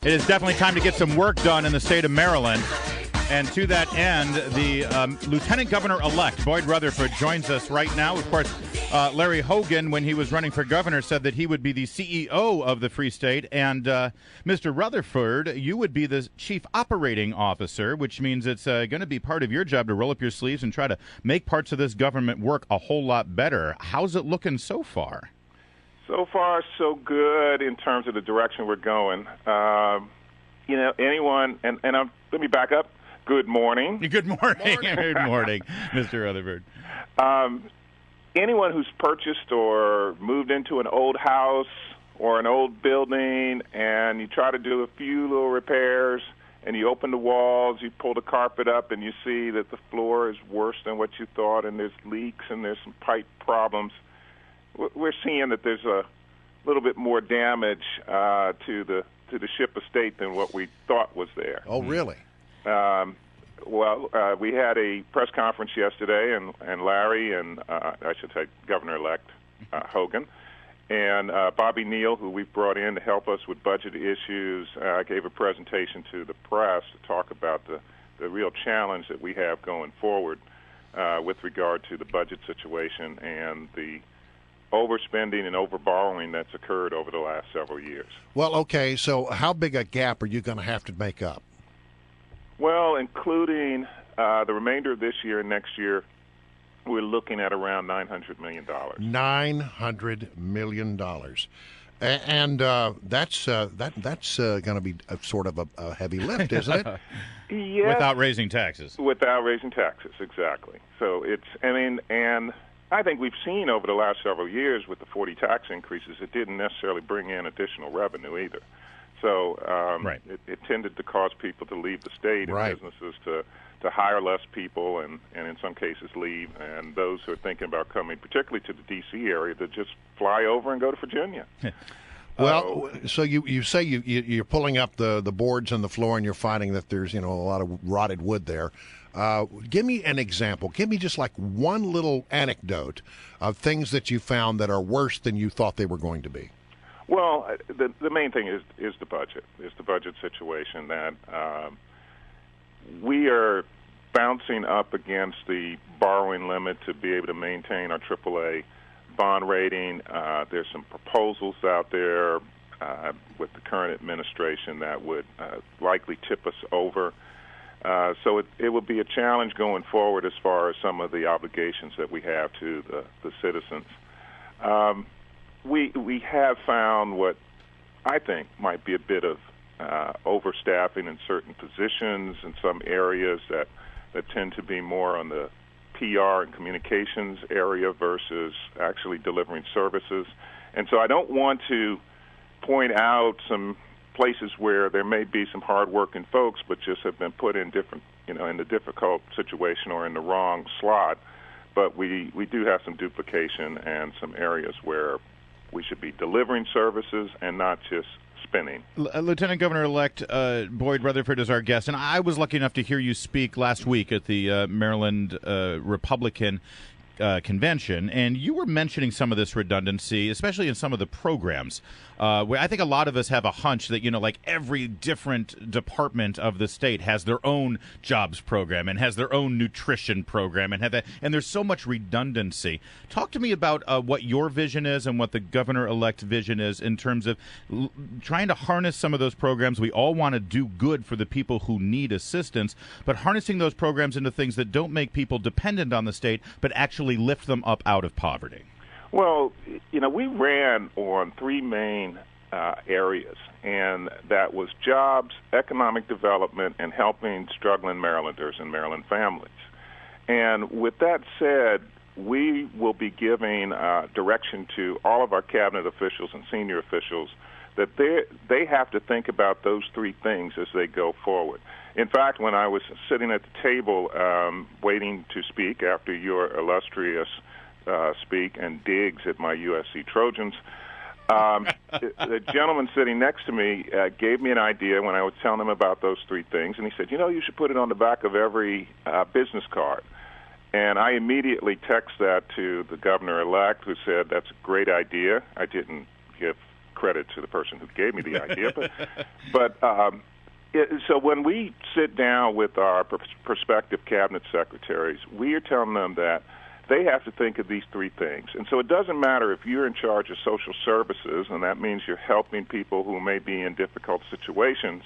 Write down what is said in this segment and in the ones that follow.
It is definitely time to get some work done in the state of Maryland. And to that end, the Lieutenant Governor-elect, Boyd Rutherford, joins us right now. Of course, Larry Hogan, when he was running for governor, said that he would be the CEO of the Free State. And Mr. Rutherford, you would be the chief operating officer, which means it's going to be part of your job to roll up your sleeves and try to make parts of this government work a whole lot better. How's it looking so far? So far, so good in terms of the direction we're going. Anyone, and let me back up. Good morning. Good morning. Good morning, Mr. Rutherford. Anyone who's purchased or moved into an old house or an old building and you try to do a few little repairs and you open the walls, you pull the carpet up and you see that the floor is worse than what you thought and there's leaks and there's some pipe problems, we're seeing that there's a little bit more damage to the ship of state than what we thought was there. Oh, really? We had a press conference yesterday, and Larry and I should say Governor-elect Hogan and Bobby Neal, who we've brought in to help us with budget issues, gave a presentation to the press to talk about the real challenge that we have going forward with regard to the budget situation and the overspending and overborrowing that's occurred over the last several years. Well, okay, so how big a gap are you going to have to make up? Well, including the remainder of this year and next year, we're looking at around $900 million. $900 million. And that's going to be sort of a heavy lift, isn't it? Yes. Without raising taxes. Without raising taxes, exactly. So and I think we've seen over the last several years with the 40 tax increases, it didn't necessarily bring in additional revenue either. So right. it tended to cause people to leave the state and right. businesses to hire less people and in some cases leave. And those who are thinking about coming, particularly to the D.C. area, to just fly over and go to Virginia. Well, so you say you're pulling up the boards on the floor and you're finding that there's a lot of rotted wood there. Give me an example. Give me just like one little anecdote of things that you found that are worse than you thought they were going to be. Well, the main thing is the budget. Is the budget situation that we are bouncing up against the borrowing limit to be able to maintain our AAA bond rating. There's some proposals out there with the current administration that would likely tip us over. So it will be a challenge going forward as far as some of the obligations that we have to the citizens. We have found what I think might be a bit of overstaffing in certain positions in some areas that tend to be more on the PR and communications area versus actually delivering services. And so I don't want to point out some places where there may be some hard-working folks but just have been put in different, in a difficult situation or in the wrong slot. But we do have some duplication and some areas where we should be delivering services and not just spinning. Lieutenant Governor-elect Boyd Rutherford is our guest, and I was lucky enough to hear you speak last week at the Maryland Republican convention, and you were mentioning some of this redundancy, especially in some of the programs. Where I think a lot of us have a hunch that, like every different department of the state has their own jobs program and has their own nutrition program and there's so much redundancy. Talk to me about what your vision is and what the governor-elect vision is in terms of trying to harness some of those programs. We all want to do good for the people who need assistance, but harnessing those programs into things that don't make people dependent on the state, but actually lift them up out of poverty. Well, we ran on three main areas, and that was jobs, economic development, and helping struggling Marylanders and Maryland families. And with that said, we will be giving direction to all of our cabinet officials and senior officials that they have to think about those three things as they go forward. In fact, when I was sitting at the table waiting to speak after your illustrious speak and digs at my USC Trojans, the gentleman sitting next to me gave me an idea when I was telling him about those three things, and he said, you should put it on the back of every business card. And I immediately text that to the governor-elect, who said, that's a great idea. I didn't give credit to the person who gave me the idea. So when we sit down with our prospective cabinet secretaries, we are telling them that they have to think of these three things. And so it doesn't matter if you're in charge of social services, and that means you're helping people who may be in difficult situations.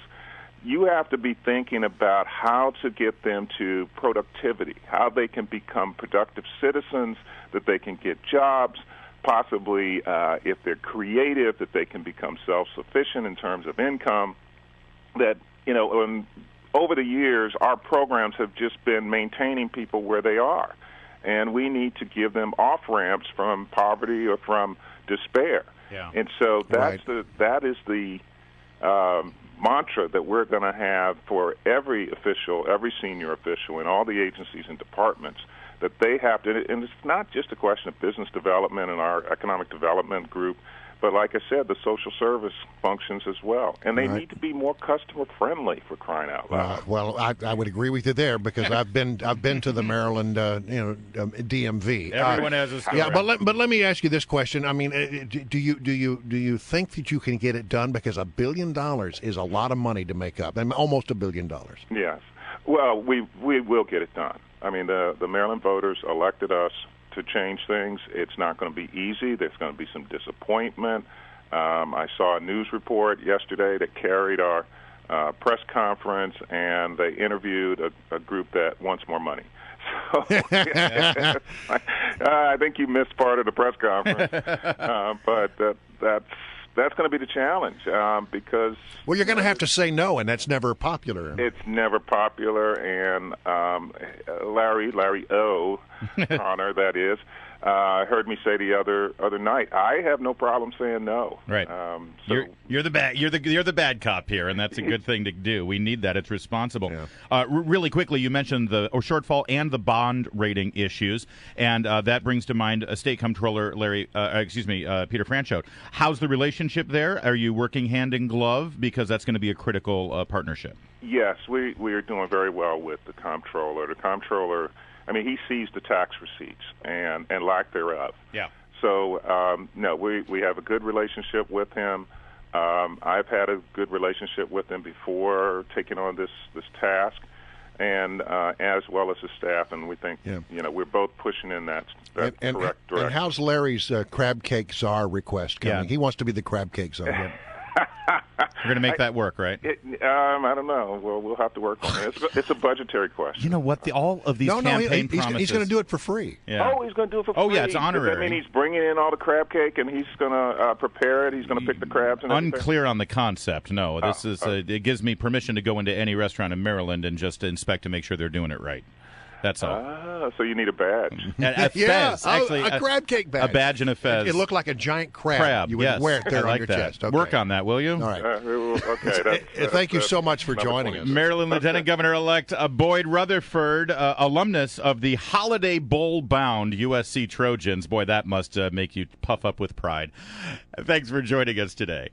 You have to be thinking about how to get them to productivity, how they can become productive citizens, that they can get jobs, possibly if they're creative, that they can become self-sufficient in terms of income. That, over the years, our programs have just been maintaining people where they are. And we need to give them off-ramps from poverty or from despair. Yeah. And so that is the mantra that we're going to have for every official, every senior official in all the agencies and departments, that they have to, and it's not just a question of business development and our economic development group, but like I said, the social service functions as well. And they need to be more customer-friendly, for crying out loud. Well, I would agree with you there, because I've been to the Maryland DMV. Everyone has a story. Yeah, but let me ask you this question. I mean, do you think that you can get it done? Because $1 billion is a lot of money to make up, and almost $1 billion. Yes. Well, we will get it done. I mean, the Maryland voters elected us to change things. It's not going to be easy. There's going to be some disappointment. I saw a news report yesterday that carried our press conference, and they interviewed a group that wants more money. So I think you missed part of the press conference, but that's going to be the challenge because... Well, you're going to have to say no, and that's never popular. It's never popular, and Larry O. Connor, that is, heard me say the other night, I have no problem saying no. Right. You're the bad cop here, and that's a good thing to do. We need that. It's responsible. Yeah. Really quickly, you mentioned the shortfall and the bond rating issues, and that brings to mind State Comptroller Peter Franchote. How's the relationship there? Are you working hand in glove, because that's going to be a critical partnership? Yes, we are doing very well with the comptroller. The comptroller, I mean, he sees the tax receipts and lack thereof. Yeah. So, no, we have a good relationship with him. I've had a good relationship with him before taking on this task, and as well as his staff, and we think, we're both pushing in that correct direction. And how's Larry's crab cake czar request coming? Yeah. He wants to be the crab cake czar. We're going to make that work, right? I don't know. Well, we'll have to work on it. It's a budgetary question. You know what? All of these campaign promises... He's going to do it for free. Yeah. Oh, he's going to do it for free. Oh, yeah, it's honorary. Does that mean he's bringing in all the crab cake and he's going to prepare it? He's going to pick the crabs and everything? Unclear on the concept, no. This is it gives me permission to go into any restaurant in Maryland and just inspect to make sure they're doing it right. That's all. So you need a badge. A fez, actually. A crab cake badge. A badge and a fez. It looked like a giant crab. You would wear it there on your chest. Okay. Work on that, will you? All right. Okay. Thank you so much for joining us. Maryland Lieutenant Governor-elect Boyd Rutherford, alumnus of the Holiday Bowl-bound USC Trojans. Boy, that must make you puff up with pride. Thanks for joining us today.